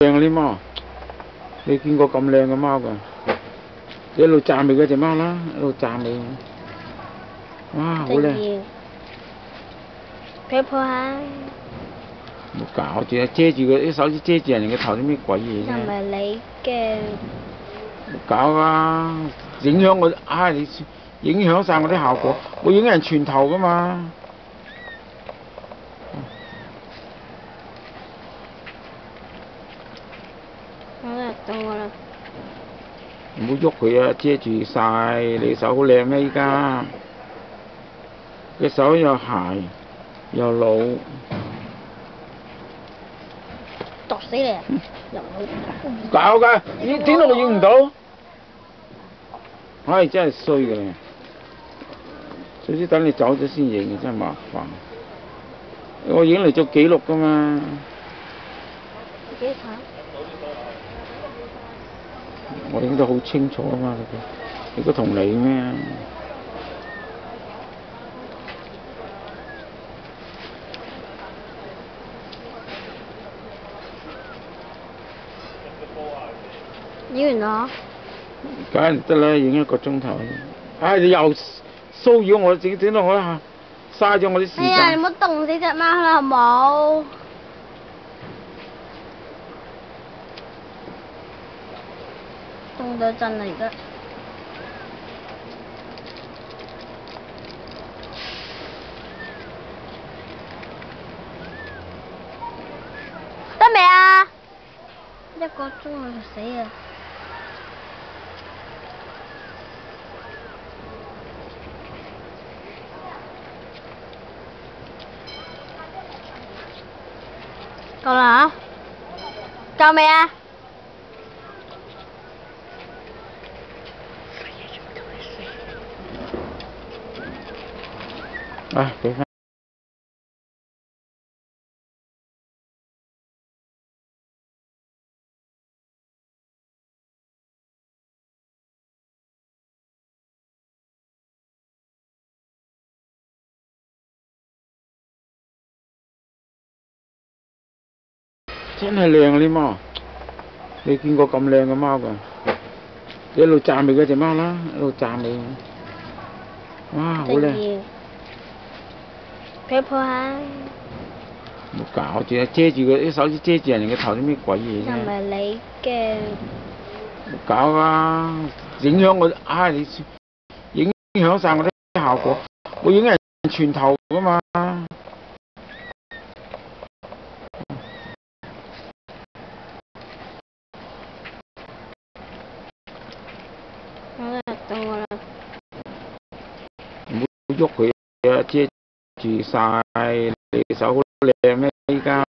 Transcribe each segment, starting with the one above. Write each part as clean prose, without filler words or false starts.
靚啲貓，你見過咁靚嘅貓㗎？你一路讚美嗰隻貓啦，一路讚美。哇，好靚！佢抱下。冇搞住啊！遮住佢啲手指遮住人哋嘅頭，啲咩鬼嘢啫？又唔係你嘅。冇搞啊！影響我啊！你影響晒我啲效果，我影人全頭㗎嘛。好啦，到我啦。唔好喐佢啊！遮住晒，你手好靚咩？依家隻手又鞋又老，剁死你啊！又老搞㗎！點解我影唔到？唉，真係衰嘅你，總之等你走咗先影，真係麻煩。我影嚟做記錄㗎嘛。幾慘？我影得好清楚啊嘛，你個同你咩？影完啦。梗係唔得啦，影1個鐘頭。唉，你又騷擾我，整到我嘥咗我啲時間。哎呀，你唔好凍死隻貓啦，好冇？凍到震啦而家。得未啊？1個鐘啊，死啊！夠啦啊！夠未啊？唉，俾返。真係靚啊啲貓，你見過咁靚嘅貓㗎？你一路讚美嗰隻貓啦，一路讚美。哇，好靚！佢抱下。冇搞住啊！遮住佢啲手指遮住人哋嘅頭，啲咩鬼嘢啫？又唔係你嘅。冇搞啊！影響我啊！你影響晒我啲效果，我影人全頭㗎嘛。好啦，到我啦。唔好喐佢啊！遮住晒，你手好靚咩？依家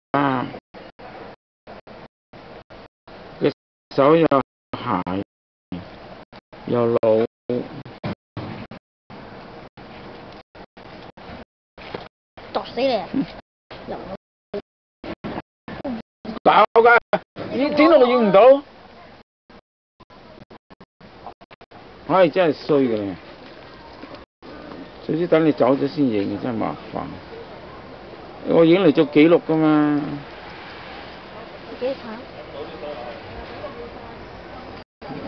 隻手又鞋又老，剁死你啊！又搞㗎！點解我影唔到？唉，真係衰嘅你，總之等你走咗先影，真係麻煩。我影嚟做記錄㗎嘛。幾慘？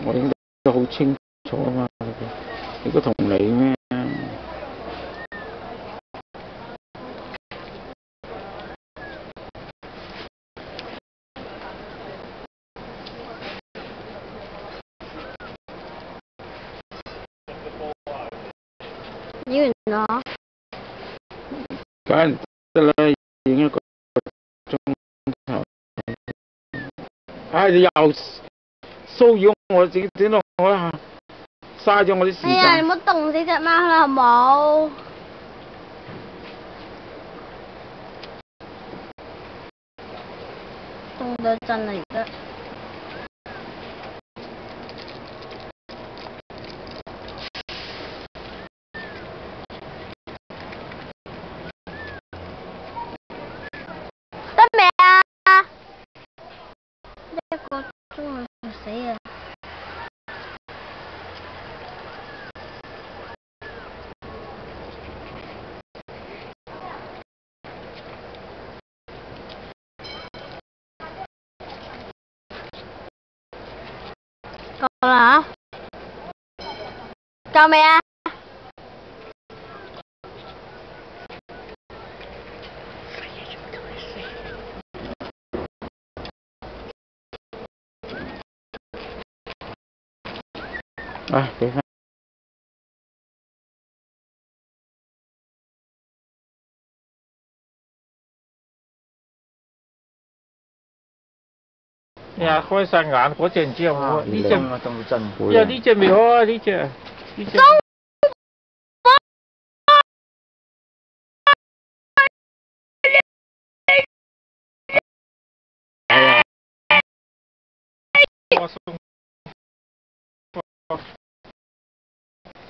我影得好清楚啊嘛，你個同你咩？影完啦。梗係唔得啦，影1個鐘頭。唉，你又騷擾我，整到我嘥咗我啲時間。哎呀，你唔好凍死隻貓啦，好冇？凍到震啦而家。得未啊？1個鐘啊，死啊！啦嚇，夠未啊？啊，俾翻。呀，開晒眼嗰隻唔知有冇啊？呢隻啊，當到真。呀，呢隻未好啊，呢隻。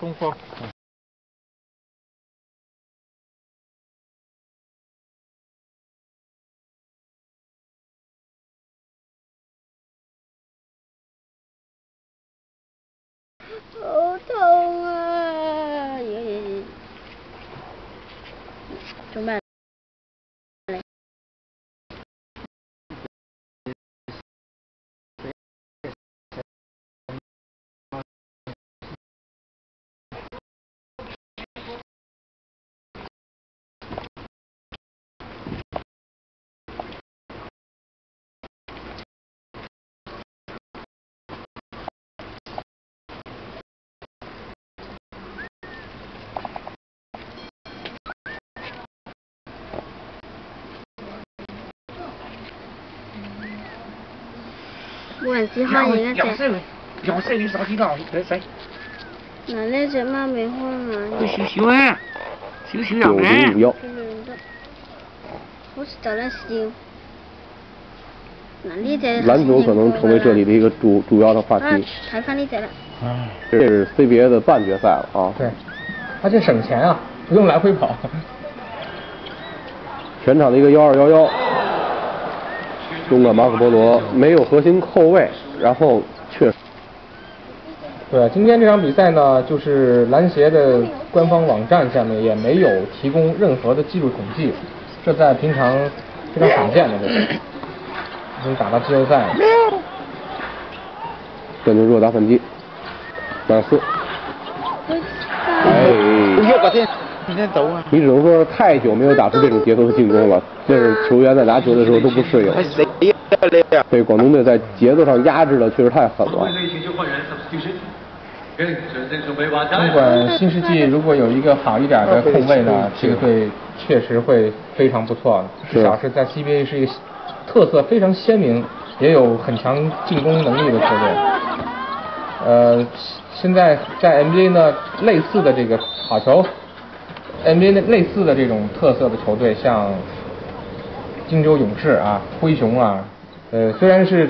功課。好痛啊！做咩？冇人試開另一隻。有色你少知道，嚟使。嗱，呢隻貓未開眼。佢少少啊，少少油9051，佢亂得，好似就喺笑。嗱，呢隻篮球可能成为这里的一个主要的话题。睇翻呢隻啦。这是 CBA 的半决赛了啊。对，而且省钱啊，不用来回跑。全场的一个1211，中国马可波罗没有核心后卫，然后确实。对，今天这场比赛呢，就是篮协的官方网站上面也没有提供任何的技术统计，这在平常非常罕见的这个，已经打到季后赛了。这就热打反击，马斯。哎，今天走啊！你只能说太久没有打出这种节奏的进攻了，这是球员在拿球的时候都不适应。被广东队在节奏上压制的确实太狠了。尽管新世纪如果有一个好一点的控卫呢，这个队确实会非常不错，至少是在 CBA 是一个特色非常鲜明，也有很强进攻能力的球队。现在在 NBA 呢，类似的这个好球 ，NBA 类似的这种特色的球队，像金州勇士啊、灰熊啊，虽然是